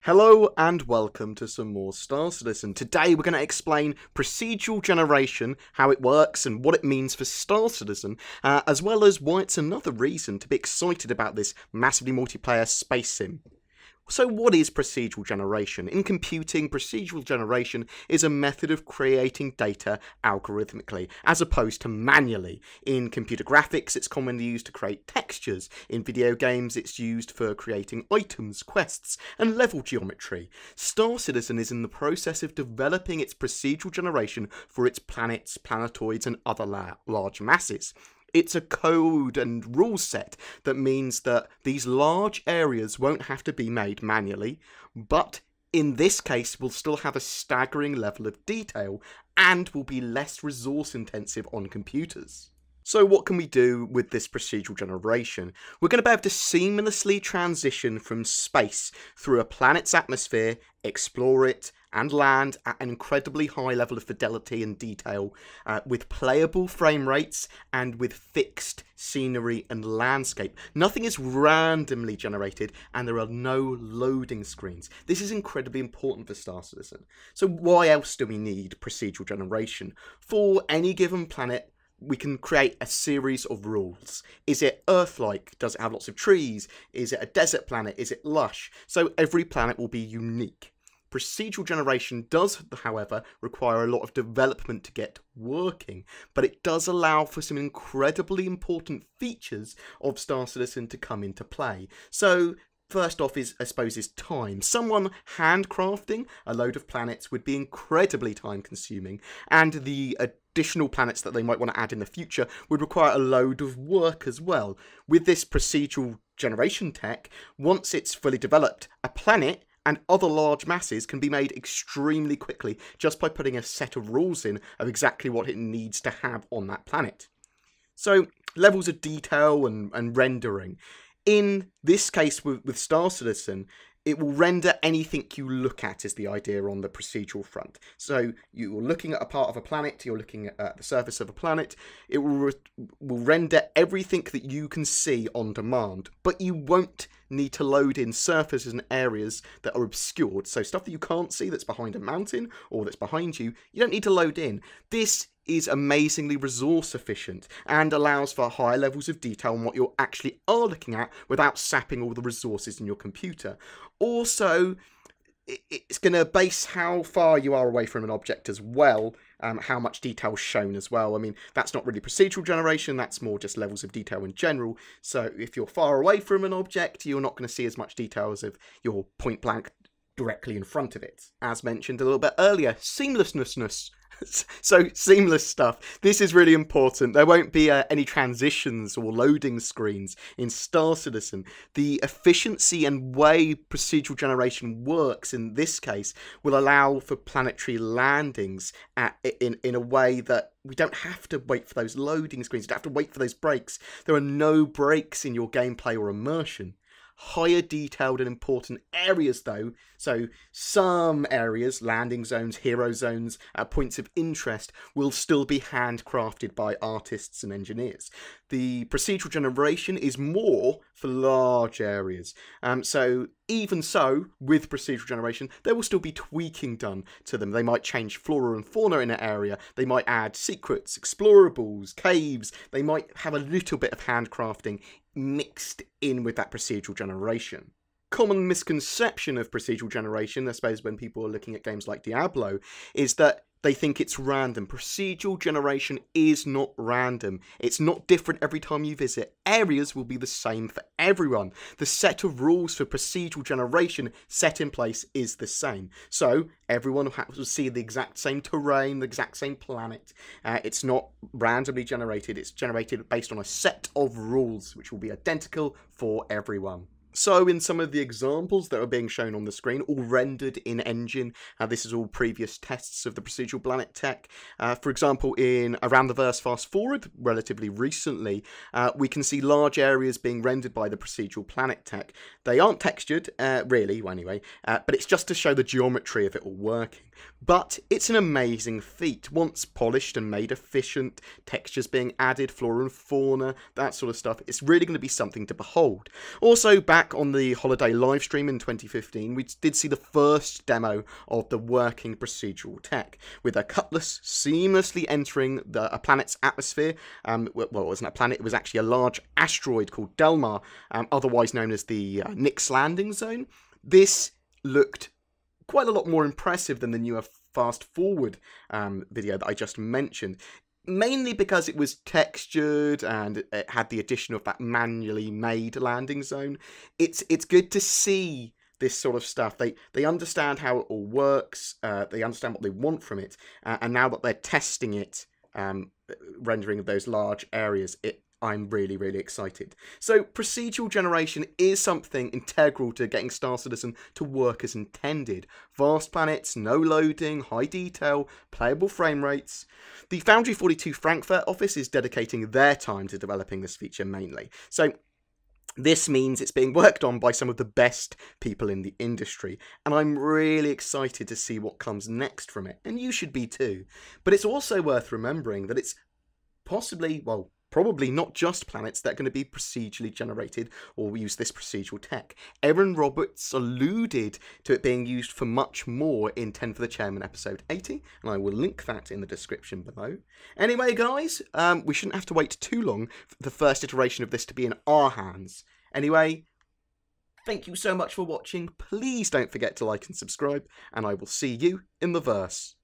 Hello and welcome to some more Star Citizen. Today we're going to explain procedural generation, how it works and what it means for Star Citizen, as well as why it's another reason to be excited about this massively multiplayer space sim. So what is procedural generation? In computing, procedural generation is a method of creating data algorithmically, as opposed to manually. In computer graphics, it's commonly used to create textures. In video games, it's used for creating items, quests, and level geometry. Star Citizen is in the process of developing its procedural generation for its planets, planetoids, and other large masses. It's a code and rule set that means that these large areas won't have to be made manually, but in this case will still have a staggering level of detail and will be less resource intensive on computers. So what can we do with this procedural generation? We're going to be able to seamlessly transition from space through a planet's atmosphere, explore it, and land at an incredibly high level of fidelity and detail, with playable frame rates and with fixed scenery and landscape. Nothing is randomly generated and there are no loading screens. This is incredibly important for Star Citizen. So why else do we need procedural generation? For any given planet, we can create a series of rules. Is it Earth-like? Does it have lots of trees? Is it a desert planet? Is it lush? So every planet will be unique. Procedural generation does, however, require a lot of development to get working, but it does allow for some incredibly important features of Star Citizen to come into play. So first off is, I suppose, is time. Someone handcrafting a load of planets would be incredibly time consuming, and the additional planets that they might want to add in the future would require a load of work as well. With this procedural generation tech, once it's fully developed, a planet and other large masses can be made extremely quickly just by putting a set of rules in of exactly what it needs to have on that planet. So levels of detail and rendering. In this case with Star Citizen, it will render anything you look at is the idea on the procedural front. So you're looking at a part of a planet, you're looking at the surface of a planet, it will render everything that you can see on demand, but you won't need to load in surfaces and areas that are obscured. So stuff that you can't see that's behind a mountain or that's behind you, you don't need to load in. This is amazingly resource efficient and allows for higher levels of detail on what you actually are looking at without sapping all the resources in your computer. Also, it's going to base how far you are away from an object as well, how much detail is shown as well. I mean, that's not really procedural generation, that's more just levels of detail in general. So if you're far away from an object, you're not going to see as much detail as if you're point blank directly in front of it. As mentioned a little bit earlier, seamlessness. So seamless stuff. This is really important. There won't be any transitions or loading screens in Star Citizen. The efficiency and way procedural generation works in this case will allow for planetary landings in a way that we don't have to wait for those loading screens. You don't have to wait for those breaks. There are no breaks in your gameplay or immersion. Higher detailed and important areas though, so some areas, landing zones, hero zones, points of interest, will still be handcrafted by artists and engineers. The procedural generation is more for large areas, so even so, with procedural generation, there will still be tweaking done to them. They might change flora and fauna in an area, they might add secrets, explorables, caves, they might have a little bit of handcrafting mixed in with that procedural generation. Common misconception of procedural generation, I suppose, when people are looking at games like Diablo, is that they think it's random. Procedural generation is not random. It's not different every time you visit. Areas will be the same for everyone. The set of rules for procedural generation set in place is the same. So everyone will see the exact same terrain, the exact same planet. It's not randomly generated. It's generated based on a set of rules which will be identical for everyone. So in some of the examples that are being shown on the screen, all rendered in engine, this is all previous tests of the procedural planet tech. For example, in Around the Verse Fast Forward, relatively recently, we can see large areas being rendered by the procedural planet tech. They aren't textured, really, anyway, but it's just to show the geometry of it all working. But it's an amazing feat. Once polished and made efficient, textures being added, flora and fauna, that sort of stuff, it's really going to be something to behold. Also, back back on the holiday live stream in 2015, we did see the first demo of the working procedural tech, with a cutlass seamlessly entering a planet's atmosphere. Well, it wasn't a planet, it was actually a large asteroid called Delmar, otherwise known as the Nix landing zone. This looked quite a lot more impressive than the newer fast forward video that I just mentioned. Mainly because it was textured and it had the addition of that manually made landing zone. It's good to see this sort of stuff. They understand how it all works. They understand what they want from it, and now that they're testing it, rendering those large areas, I'm really, really excited. So procedural generation is something integral to getting Star Citizen to work as intended. Vast planets, no loading, high detail, playable frame rates. The Foundry 42 Frankfurt office is dedicating their time to developing this feature mainly. So this means it's being worked on by some of the best people in the industry, and I'm really excited to see what comes next from it, and you should be too. But it's also worth remembering that it's possibly, well, probably not just planets that are going to be procedurally generated or use this procedural tech. Erin Roberts alluded to it being used for much more in 10 for the Chairman episode 80, and I will link that in the description below. Anyway, guys, we shouldn't have to wait too long for the first iteration of this to be in our hands. Anyway, thank you so much for watching. Please don't forget to like and subscribe, and I will see you in the verse.